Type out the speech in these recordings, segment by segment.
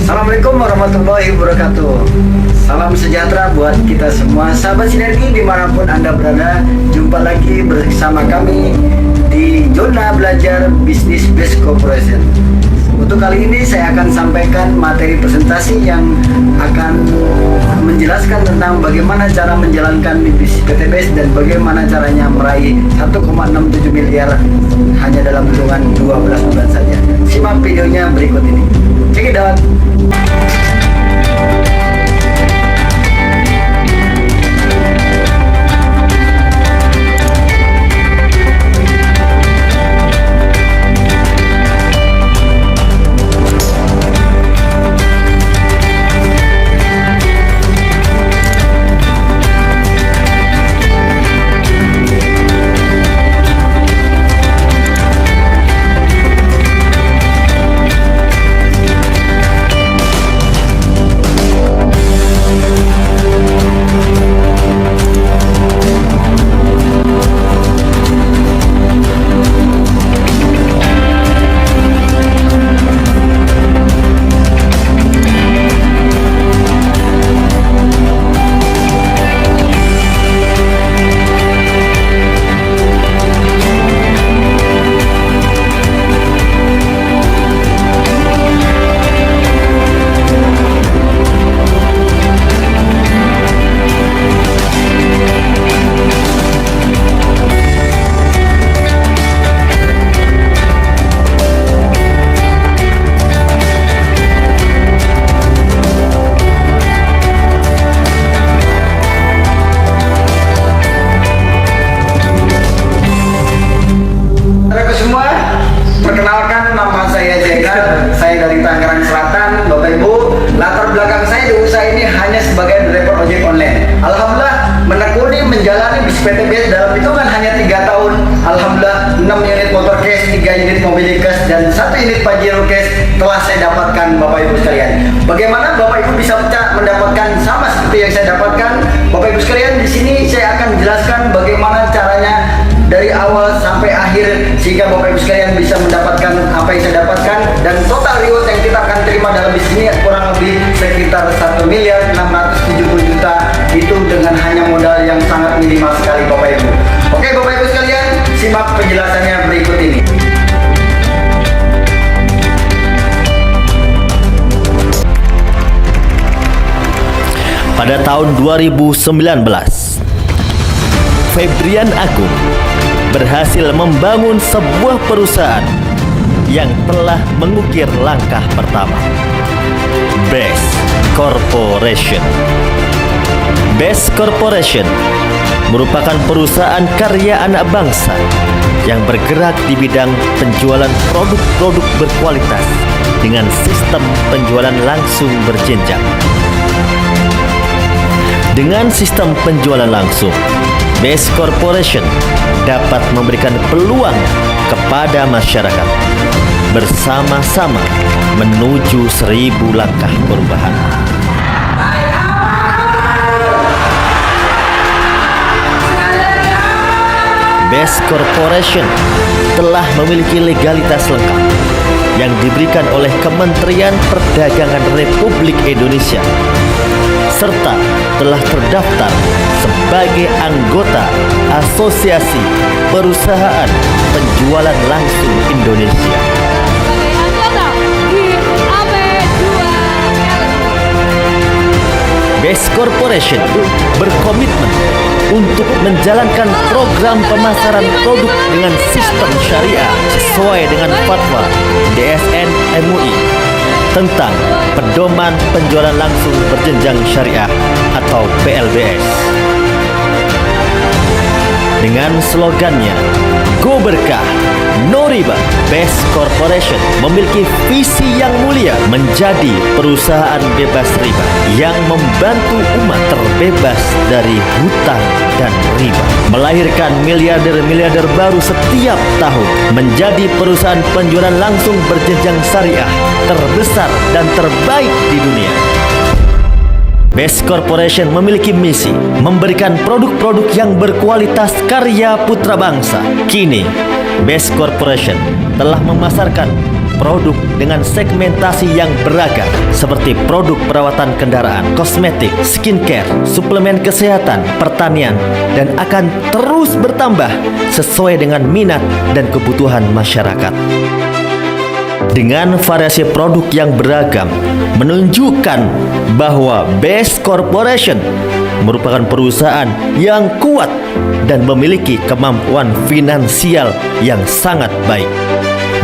Assalamualaikum warahmatullahi wabarakatuh. Salam sejahtera buat kita semua, sahabat sinergi dimanapun Anda berada. Jumpa lagi bersama kami di Zona Belajar Bisnis Best Corporation. Untuk kali ini saya akan sampaikan materi presentasi yang akan menjelaskan tentang bagaimana cara menjalankan bisnis PTBS dan bagaimana caranya meraih 1,67 miliar hanya dalam hitungan 12 bulan saja. Simak videonya berikut ini. Check it out. Perkenalkan, nama saya Jega, saya dari Tangerang Selatan, Bapak Ibu. Latar belakang saya di usaha ini hanya sebagai driver ojek online. Alhamdulillah menekuni menjalani bisnis PTBS dalam hitungan hanya 3 tahun. Alhamdulillah 6 unit motor cash, 3 unit mobil cash, dan 1 unit Pajero cash telah saya dapatkan, Bapak Ibu sekalian. Bagaimana Bapak Ibu bisa mendapatkan sama seperti yang saya dapatkan? Bapak Ibu sekalian, di sini saya akan menjelaskan bagaimana caranya dari awal sampai akhir sehingga Bapak Ibu sekalian bisa mendapatkan apa yang saya dapatkan, dan total reward yang kita akan terima dalam bisnis ini kurang lebih sekitar 1.670.000.000 itu dengan hanya modal yang sangat minimal sekali, Bapak Ibu. Oke Bapak Ibu sekalian, simak penjelasannya berikut ini. Pada tahun 2019, Febrian Agung berhasil membangun sebuah perusahaan yang telah mengukir langkah pertama, Best Corporation. Best Corporation merupakan perusahaan karya anak bangsa yang bergerak di bidang penjualan produk-produk berkualitas dengan sistem penjualan langsung berjenjang. Dengan sistem penjualan langsung, Best Corporation dapat memberikan peluang kepada masyarakat bersama-sama menuju 1000 langkah perubahan. Best Corporation telah memiliki legalitas lengkap yang diberikan oleh Kementerian Perdagangan Republik Indonesia, serta telah terdaftar sebagai anggota Asosiasi Perusahaan Penjualan Langsung Indonesia. Best Corporation berkomitmen untuk menjalankan program pemasaran produk dengan sistem syariah sesuai dengan fatwa DSN MUI tentang pedoman penjualan langsung berjenjang syariah atau PLBS. Dengan slogannya Go Berkah, No Riba, Best Corporation memiliki visi yang mulia menjadi perusahaan bebas riba yang membantu umat terbebas dari hutang dan riba, melahirkan miliarder-miliarder baru setiap tahun, menjadi perusahaan penjualan langsung berjenjang syariah terbesar dan terbaik di dunia. Best Corporation memiliki misi memberikan produk-produk yang berkualitas karya putra bangsa. Kini, Best Corporation telah memasarkan produk dengan segmentasi yang beragam seperti produk perawatan kendaraan, kosmetik, skincare, suplemen kesehatan, pertanian, dan akan terus bertambah sesuai dengan minat dan kebutuhan masyarakat. Dengan variasi produk yang beragam, menunjukkan bahwa Best Corporation merupakan perusahaan yang kuat dan memiliki kemampuan finansial yang sangat baik.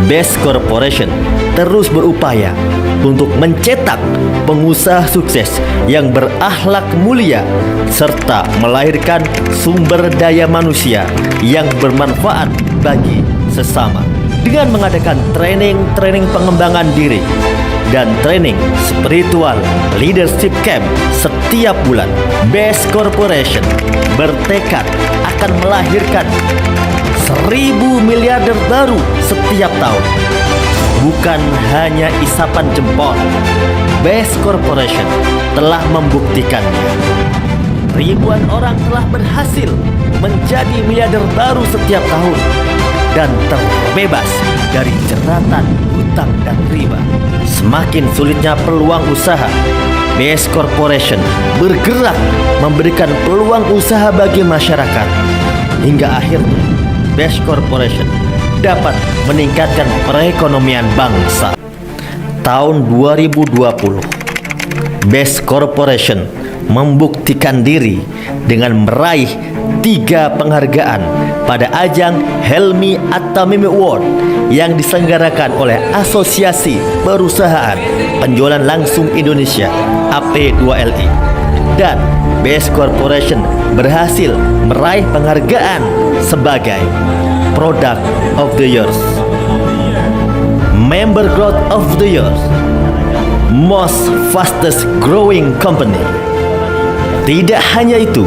Best Corporation terus berupaya untuk mencetak pengusaha sukses yang berakhlak mulia serta melahirkan sumber daya manusia yang bermanfaat bagi sesama. Dengan mengadakan training pengembangan diri dan training spiritual leadership camp setiap bulan, Best Corporation bertekad akan melahirkan 1.000 miliarder baru setiap tahun. Bukan hanya isapan jempol, Best Corporation telah membuktikannya. Ribuan orang telah berhasil menjadi miliarder baru setiap tahun dan terbebas dari jeratan hutang dan riba. Semakin sulitnya peluang usaha, Best Corporation bergerak memberikan peluang usaha bagi masyarakat. Hingga akhirnya Best Corporation dapat meningkatkan perekonomian bangsa. Tahun 2020, Best Corporation membuktikan diri dengan meraih 3 penghargaan pada ajang Helmi At-Tamimi Award yang diselenggarakan oleh Asosiasi Perusahaan Penjualan Langsung Indonesia AP2LI. Dan Best Corporation berhasil meraih penghargaan sebagai Product of the Year, Member Growth of the Year, Most Fastest Growing Company. Tidak hanya itu,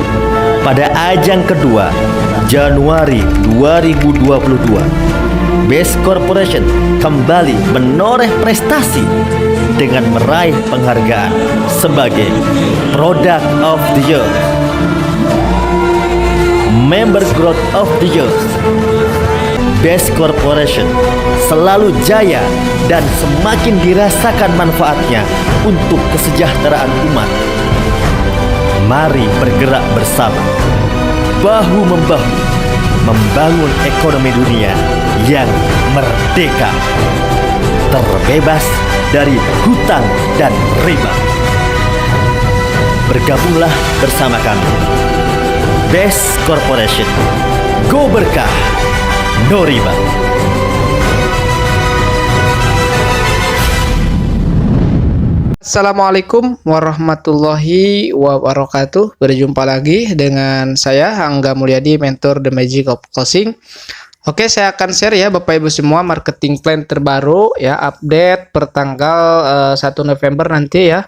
pada ajang kedua Januari 2022, Best Corporation kembali menoreh prestasi dengan meraih penghargaan sebagai Product of the Year, Member Growth of the Year. Best Corporation selalu jaya dan semakin dirasakan manfaatnya untuk kesejahteraan umat. Mari bergerak bersama, bahu-membahu, membangun ekonomi dunia yang merdeka, terbebas dari hutang dan riba. Bergabunglah bersama kami, Best Corporation. Go berkah, no riba. Assalamualaikum warahmatullahi wabarakatuh. Berjumpa lagi dengan saya Angga Mulyadi, mentor The Magic of Closing. Oke, saya akan share ya Bapak Ibu semua marketing plan terbaru ya, update per tanggal 1 November nanti ya,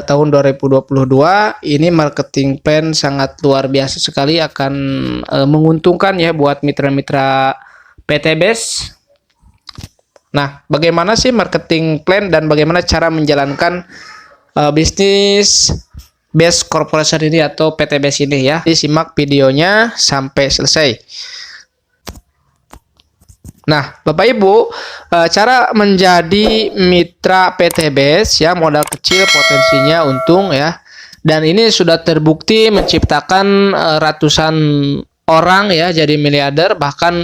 tahun 2022. Ini marketing plan sangat luar biasa sekali, akan menguntungkan ya buat mitra-mitra PT Best. Nah, bagaimana sih marketing plan dan bagaimana cara menjalankan bisnis Best Corporation ini atau PT Best ini ya? Disimak videonya sampai selesai. Nah, Bapak Ibu, cara menjadi mitra PT Best ya, modal kecil potensinya untung ya. Dan ini sudah terbukti menciptakan ratusan orang ya jadi miliarder, bahkan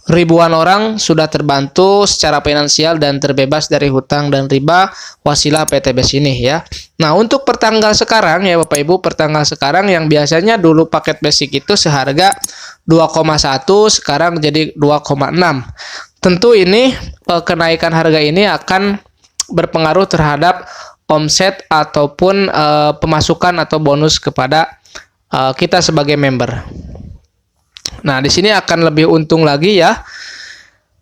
ribuan orang sudah terbantu secara finansial dan terbebas dari hutang dan riba wasilah PT Best ini ya. Nah, untuk pertanggal sekarang ya Bapak Ibu, pertanggal sekarang yang biasanya dulu paket basic itu seharga 2,1 sekarang jadi 2,6. Tentu ini kenaikan harga ini akan berpengaruh terhadap omset ataupun pemasukan atau bonus kepada kita sebagai member. Nah, di sini akan lebih untung lagi ya.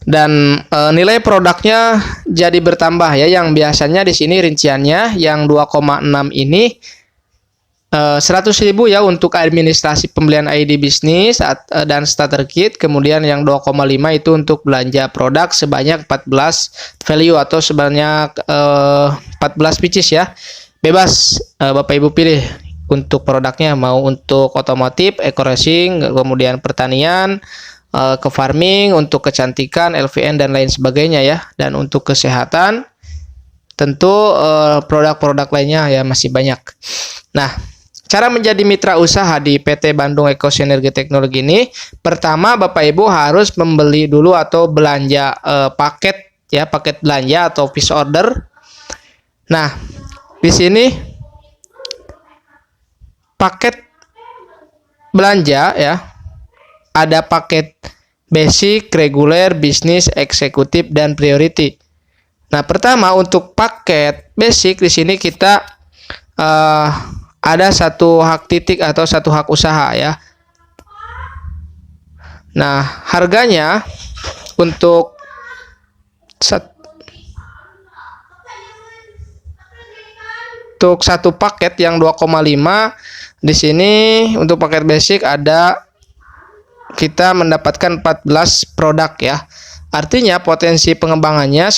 Dan nilai produknya jadi bertambah ya, yang biasanya di sini rinciannya yang 2,6 ini 100.000 ya untuk administrasi pembelian ID bisnis dan starter kit. Kemudian yang 2,5 itu untuk belanja produk sebanyak 14 value atau sebanyak 14 pieces ya. Bebas Bapak Ibu pilih untuk produknya, mau untuk otomotif, eco-racing, kemudian pertanian, ke farming, untuk kecantikan, LVN dan lain sebagainya ya. Dan untuk kesehatan tentu produk-produk lainnya ya masih banyak. Nah, cara menjadi mitra usaha di PT Bandung Eko Sinergi Teknologi ini, pertama Bapak Ibu harus membeli dulu atau belanja paket ya, paket belanja atau piece order. Nah, di sini paket belanja ya, ada paket basic, reguler, bisnis, eksekutif, dan priority. Nah, pertama untuk paket basic di sini kita ada satu hak titik atau satu hak usaha ya. Nah, harganya untuk satu paket yang 2,5 di sini untuk paket basic ada kita mendapatkan 14 produk ya. Artinya potensi pengembangannya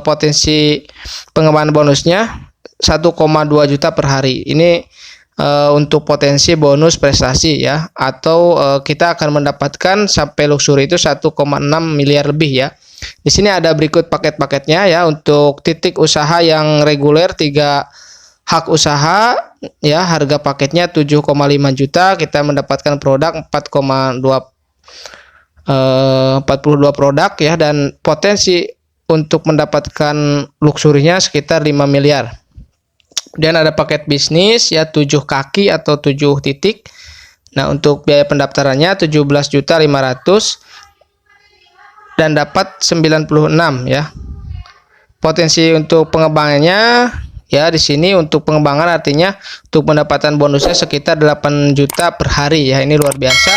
potensi pengembangan bonusnya 1,2 juta per hari. Ini untuk potensi bonus prestasi ya, atau kita akan mendapatkan sampai luxury itu 1,6 miliar lebih ya. Di sini ada berikut paket-paketnya ya. Untuk titik usaha yang reguler 3 hak usaha ya, harga paketnya 7,5 juta, kita mendapatkan produk 42 produk ya, dan potensi untuk mendapatkan luxurinya sekitar 5 miliar. Dan ada paket bisnis ya, 7 kaki atau 7 titik. Nah, untuk biaya pendaftarannya 17.500 dan dapat 96 ya. Potensi untuk pengembangannya ya, di sini untuk pengembangan artinya untuk pendapatan bonusnya sekitar 8 juta per hari ya. Ini luar biasa.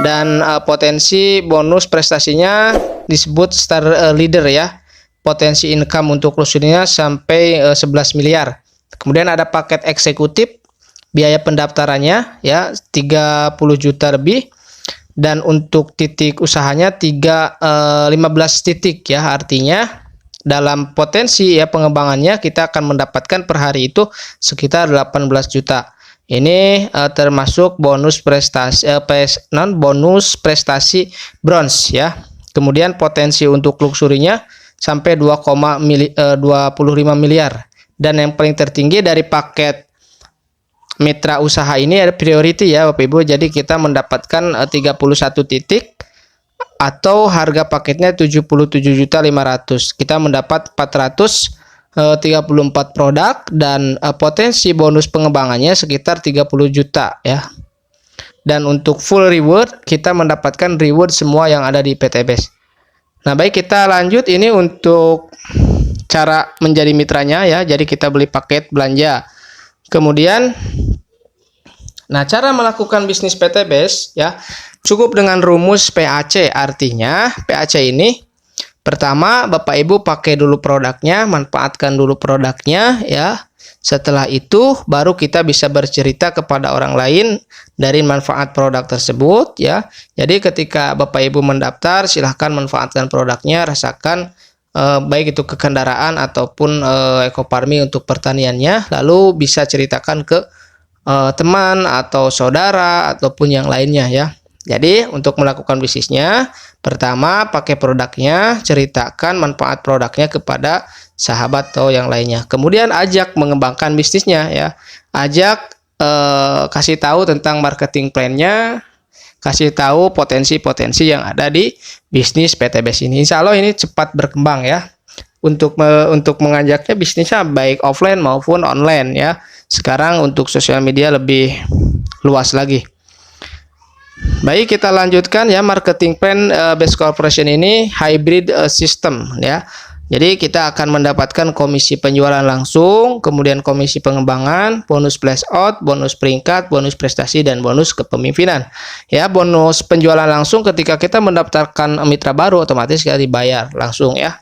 Dan potensi bonus prestasinya disebut star leader ya. Potensi income untuk luxury-nya sampai 11 miliar. Kemudian ada paket eksekutif, biaya pendaftarannya ya 30 juta lebih, dan untuk titik usahanya 15 titik ya. Artinya dalam potensi ya pengembangannya kita akan mendapatkan per hari itu sekitar 18 juta. Ini termasuk bonus prestasi bonus prestasi bronze ya. Kemudian potensi untuk luxury-nya sampai 25 miliar. Dan yang paling tertinggi dari paket mitra usaha ini ada priority ya Bapak Ibu. Jadi kita mendapatkan 31 titik atau harga paketnya 77.500. Kita mendapat 434 produk dan potensi bonus pengembangannya sekitar 30 juta ya. Dan untuk full reward kita mendapatkan reward semua yang ada di PT BES. Nah, baik, kita lanjut ini untuk cara menjadi mitranya ya. Jadi kita beli paket belanja. Kemudian cara melakukan bisnis PT BES ya, cukup dengan rumus PAC. Artinya PAC ini pertama Bapak Ibu pakai dulu produknya, manfaatkan dulu produknya ya. Setelah itu baru kita bisa bercerita kepada orang lain dari manfaat produk tersebut ya. Jadi ketika Bapak Ibu mendaftar, silahkan manfaatkan produknya, rasakan baik itu ke kendaraan ataupun ekoparmi untuk pertaniannya, lalu bisa ceritakan ke teman atau saudara ataupun yang lainnya ya. Jadi untuk melakukan bisnisnya, pertama pakai produknya, ceritakan manfaat produknya kepada sahabat atau yang lainnya. Kemudian ajak mengembangkan bisnisnya ya. Ajak kasih tahu tentang marketing plan-nya, kasih tahu potensi-potensi yang ada di bisnis PT BES ini. Insya Allah ini cepat berkembang ya. Untuk mengajaknya bisnisnya baik offline maupun online ya. Sekarang untuk sosial media lebih luas lagi. Baik, kita lanjutkan ya. Marketing plan BES Corporation ini hybrid system ya. Jadi kita akan mendapatkan komisi penjualan langsung, kemudian komisi pengembangan, bonus flash out, bonus peringkat, bonus prestasi, dan bonus kepemimpinan. Ya, bonus penjualan langsung ketika kita mendaftarkan mitra baru otomatis kita dibayar langsung ya.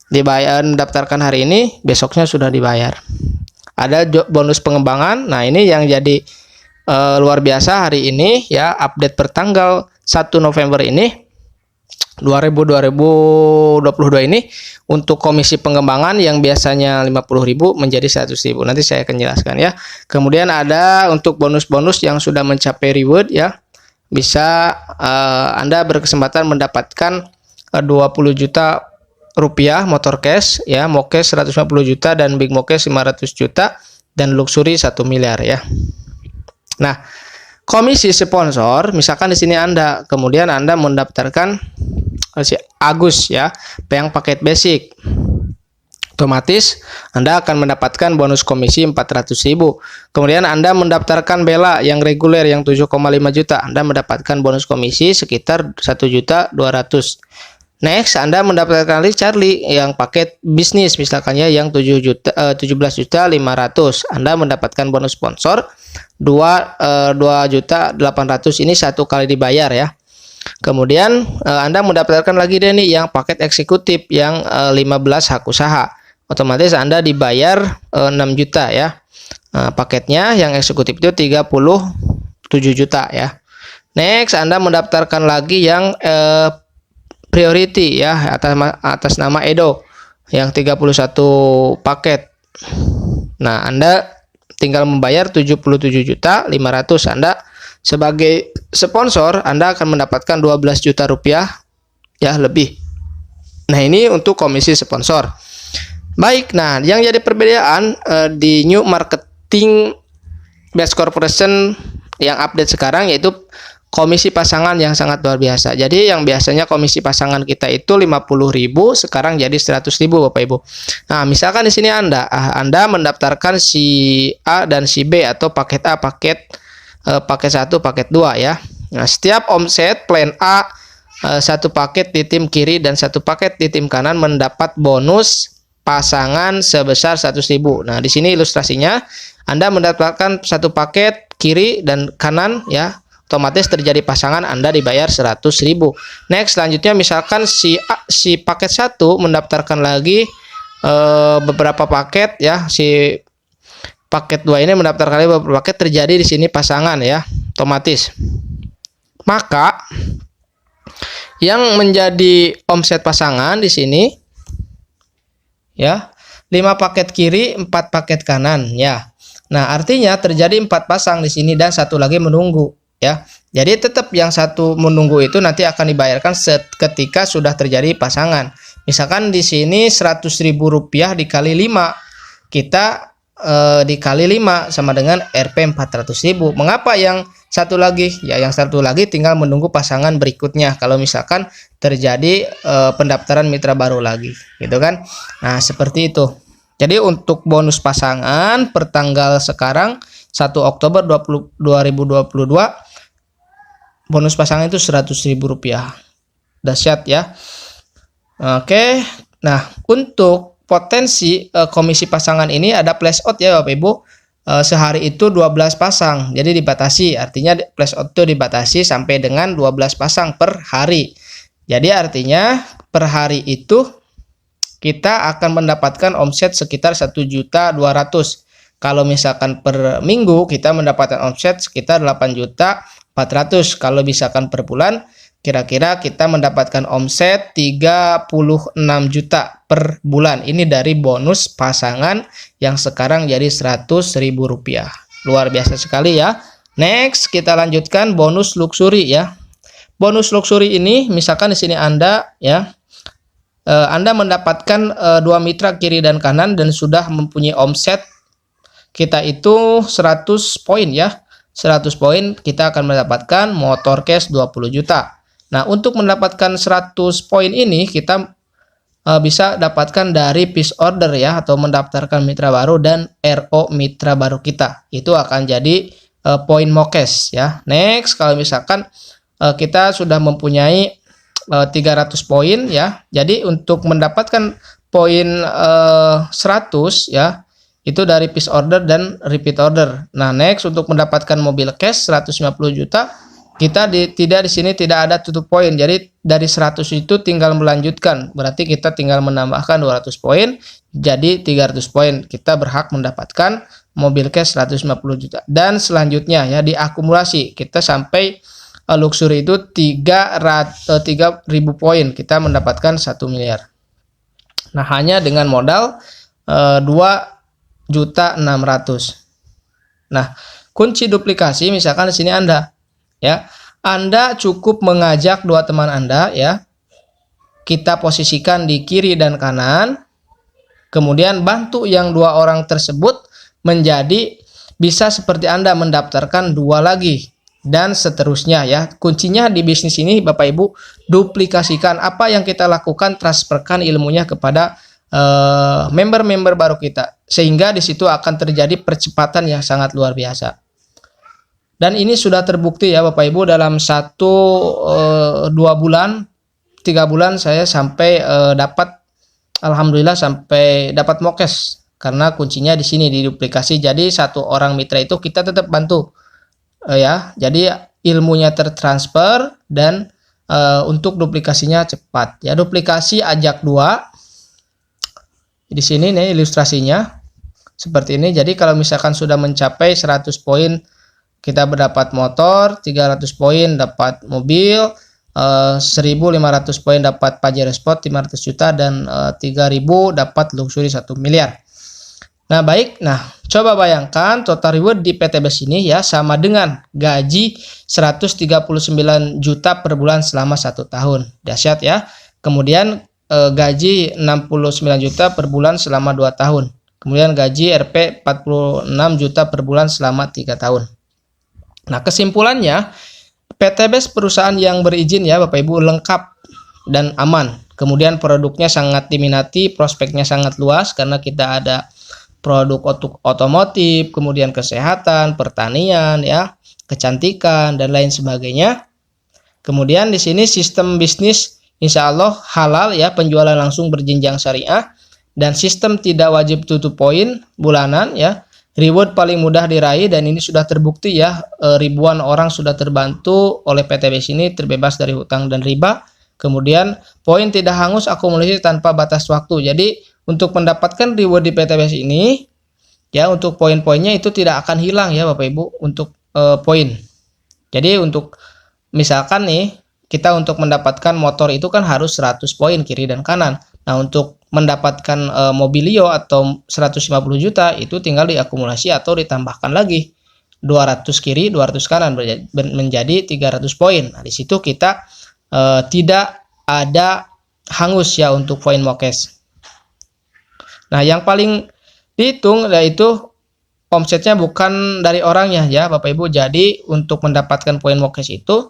Dibayar, mendaftarkan hari ini, besoknya sudah dibayar. Ada bonus pengembangan. Nah, ini yang jadi luar biasa hari ini ya, update per tanggal 1 November ini 2022 ini, untuk komisi pengembangan yang biasanya 50.000 menjadi 100.000. Nanti saya akan jelaskan ya. Kemudian ada untuk bonus-bonus yang sudah mencapai reward ya. Bisa Anda berkesempatan mendapatkan 20 juta rupiah motor cash ya, Mocash 150 juta dan Big Mocash 500 juta dan Luxury 1 miliar ya. Nah, komisi sponsor misalkan di sini Anda, kemudian Anda mendaftarkan si Agus ya, yang paket basic. Otomatis Anda akan mendapatkan bonus komisi 400.000. Kemudian Anda mendaftarkan Bella yang reguler yang 7,5 juta, Anda mendapatkan bonus komisi sekitar 1.200.000. Next, Anda mendapatkan Charlie yang paket bisnis misalkan ya yang 17.500.000. Anda mendapatkan bonus sponsor 2.800.000, ini satu kali dibayar ya. Kemudian Anda mendapatkan lagi deh nih yang paket eksekutif yang 15 hak usaha. Otomatis Anda dibayar 6 juta ya. Paketnya yang eksekutif itu 37 juta ya. Next, Anda mendaftarkan lagi yang priority ya atas nama Edo yang 31 paket. Nah, Anda tinggal membayar 77.500.000. Anda sebagai sponsor Anda akan mendapatkan 12 juta rupiah ya lebih. Nah, ini untuk komisi sponsor. Baik, nah yang jadi perbedaan di New Marketing Best Corporation yang update sekarang yaitu komisi pasangan yang sangat luar biasa. Jadi yang biasanya komisi pasangan kita itu 50.000, sekarang jadi 100.000 Bapak Ibu. Nah, misalkan di sini Anda mendaftarkan si A dan si B atau paket A, paket 1, paket 2 ya. Nah, setiap omset plan A satu paket di tim kiri dan satu paket di tim kanan mendapat bonus pasangan sebesar 100.000. Nah, di sini ilustrasinya Anda mendapatkan satu paket kiri dan kanan ya, otomatis terjadi pasangan Anda dibayar 100.000. Next, selanjutnya misalkan si paket 1 mendaftarkan lagi beberapa paket ya, si paket 2 ini mendaftarkan lagi beberapa paket, terjadi di sini pasangan ya, otomatis. Maka yang menjadi omset pasangan di sini ya 5 paket kiri, 4 paket kanan ya. Nah, artinya terjadi 4 pasang di sini dan satu lagi menunggu ya. Jadi tetap yang satu menunggu itu nanti akan dibayarkan ketika sudah terjadi pasangan. Misalkan di sini 100.000 rupiah dikali 5. Kita dikali 5 sama dengan Rp 400.000. Mengapa yang satu lagi? Ya, yang satu lagi tinggal menunggu pasangan berikutnya kalau misalkan terjadi pendaftaran mitra baru lagi, gitu kan. Nah, seperti itu. Jadi untuk bonus pasangan pertanggal sekarang 1 Oktober 2022 bonus pasangan itu 100.000 rupiah. Dahsyat ya. Oke. Nah, untuk potensi komisi pasangan ini ada flash out ya Bapak Ibu. Sehari itu 12 pasang. Jadi dibatasi, artinya flash out itu dibatasi sampai dengan 12 pasang per hari. Jadi artinya per hari itu kita akan mendapatkan omset sekitar 1.200.000. Kalau misalkan per minggu kita mendapatkan omset sekitar 8.400.000. Kalau misalkan per bulan kira-kira kita mendapatkan omset 36 juta per bulan. Ini dari bonus pasangan yang sekarang jadi 100.000 rupiah. Luar biasa sekali ya. Next, kita lanjutkan bonus luxury ya. Bonus luxury ini misalkan di sini Anda ya, Anda mendapatkan 2 mitra kiri dan kanan dan sudah mempunyai omset kita itu 100 poin ya. 100 poin kita akan mendapatkan motor cash 20 juta. Nah, untuk mendapatkan 100 poin ini kita bisa dapatkan dari piece order ya, atau mendaftarkan mitra baru dan RO mitra baru kita. Itu akan jadi poin Mocash ya. Next, kalau misalkan kita sudah mempunyai 300 poin ya. Jadi untuk mendapatkan poin 100 ya, itu dari piece order dan repeat order. Nah, next untuk mendapatkan mobil cash 150 juta, kita di sini tidak ada tutup poin. Jadi dari 100 itu tinggal melanjutkan. Berarti kita tinggal menambahkan 200 poin jadi 300 poin. Kita berhak mendapatkan mobil cash 150 juta. Dan selanjutnya ya diakumulasi. Kita sampai luxury itu 3.000 poin. Kita mendapatkan 1 miliar. Nah, hanya dengan modal 2.600.000. Nah, kunci duplikasi misalkan di sini Anda ya, Anda cukup mengajak 2 teman Anda ya. kita posisikan di kiri dan kanan. Kemudian bantu yang 2 orang tersebut menjadi bisa seperti Anda mendaftarkan 2 lagi. Dan seterusnya ya. Kuncinya di bisnis ini Bapak Ibu, duplikasikan apa yang kita lakukan, transferkan ilmunya kepada member-member baru kita, sehingga di situ akan terjadi percepatan yang sangat luar biasa. Dan ini sudah terbukti ya Bapak Ibu, dalam 1-2 bulan, 3 bulan saya sampai dapat, alhamdulillah sampai dapat mokes, karena kuncinya di sini di duplikasi. Jadi 1 orang mitra itu kita tetap bantu ya, jadi ilmunya tertransfer dan untuk duplikasinya cepat ya. Duplikasi ajak 2. Di sini nih ilustrasinya seperti ini. Jadi kalau misalkan sudah mencapai 100 poin kita berdapat motor, 300 poin dapat mobil, 1.500 poin dapat Pajero Sport 500 juta, dan 3.000 dapat luxury 1 miliar. Nah baik, nah coba bayangkan total reward di PTBS ini ya sama dengan gaji 139 juta per bulan selama 1 tahun. Dahsyat ya. Kemudian gaji 69 juta per bulan selama 2 tahun. Kemudian gaji RP 46 juta per bulan selama 3 tahun. Nah, kesimpulannya PTBS perusahaan yang berizin ya Bapak Ibu, lengkap dan aman. Kemudian produknya sangat diminati, prospeknya sangat luas karena kita ada produk otomotif, kemudian kesehatan, pertanian ya, kecantikan dan lain sebagainya. Kemudian di sini sistem bisnis insya Allah halal ya, penjualan langsung berjenjang syariah, dan sistem tidak wajib tutup poin bulanan ya. Reward paling mudah diraih dan ini sudah terbukti ya, ribuan orang sudah terbantu oleh PTBS ini, terbebas dari hutang dan riba. Kemudian poin tidak hangus, akumulasi tanpa batas waktu. Jadi untuk mendapatkan reward di PTBS ini ya, untuk poin-poinnya itu tidak akan hilang ya Bapak Ibu untuk poin. Jadi untuk misalkan nih kita untuk mendapatkan motor itu kan harus 100 poin kiri dan kanan. Nah, untuk mendapatkan mobilio atau 150 juta itu tinggal diakumulasi atau ditambahkan lagi 200 kiri, 200 kanan menjadi 300 poin. Nah, di situ kita tidak ada hangus ya untuk poin mokes. Nah, yang paling dihitung yaitu omsetnya bukan dari orangnya ya Bapak Ibu. Jadi untuk mendapatkan poin mokes itu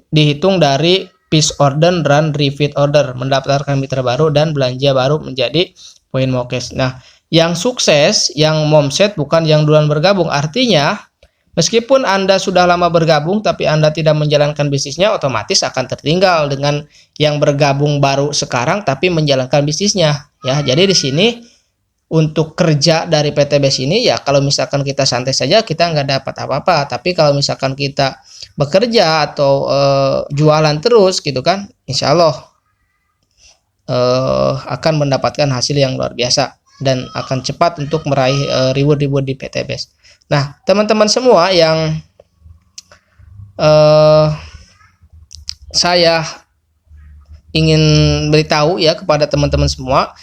dihitung dari piece order dan repeat order, mendaftarkan mitra baru dan belanja baru menjadi poin mokes. Nah, yang sukses, yang momset bukan yang duluan bergabung. Artinya, meskipun Anda sudah lama bergabung tapi Anda tidak menjalankan bisnisnya, otomatis akan tertinggal dengan yang bergabung baru sekarang tapi menjalankan bisnisnya. Ya, jadi di sini untuk kerja dari PTBS ini ya, kalau misalkan kita santai saja kita nggak dapat apa-apa, tapi kalau misalkan kita bekerja atau jualan terus gitu kan, insya Allah akan mendapatkan hasil yang luar biasa dan akan cepat untuk meraih reward di PTBS. Nah teman-teman semua yang saya ingin beritahu ya kepada teman-teman semua,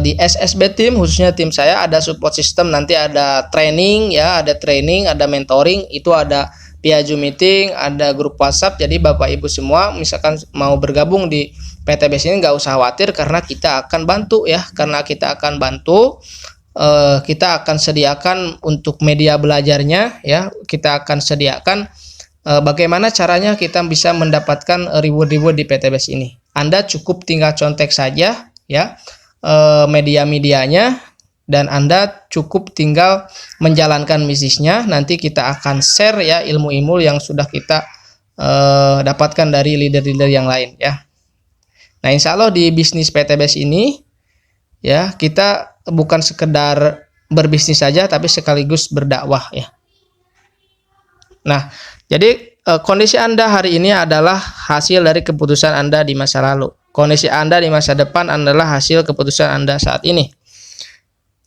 di SSB Team, khususnya tim saya ada support system, nanti ada training ya, ada training, ada mentoring, itu ada via Zoom meeting, ada grup WhatsApp. Jadi Bapak Ibu semua misalkan mau bergabung di PTBS ini nggak usah khawatir, karena kita akan bantu ya, karena kita akan bantu, kita akan sediakan untuk media belajarnya ya, kita akan sediakan bagaimana caranya kita bisa mendapatkan reward di PTBS ini. Anda cukup tinggal contek saja ya media-medianya, dan Anda cukup tinggal menjalankan bisnisnya. Nanti kita akan share ya ilmu-ilmu yang sudah kita dapatkan dari leader-leader yang lain ya. Nah insya Allah di bisnis PTBS ini ya, kita bukan sekedar berbisnis saja tapi sekaligus berdakwah ya. Nah jadi kondisi Anda hari ini adalah hasil dari keputusan Anda di masa lalu. Kondisi Anda di masa depan adalah hasil keputusan Anda saat ini.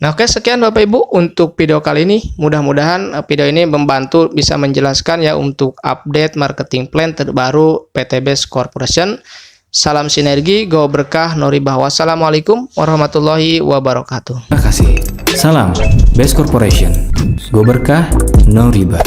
Nah oke, sekian Bapak Ibu untuk video kali ini. Mudah-mudahan video ini membantu bisa menjelaskan ya untuk update marketing plan terbaru PTBS Corporation. Salam sinergi, go berkah, no ribah. Wassalamualaikum warahmatullahi wabarakatuh. Terima kasih. Salam Best Corporation. Go berkah, no riba.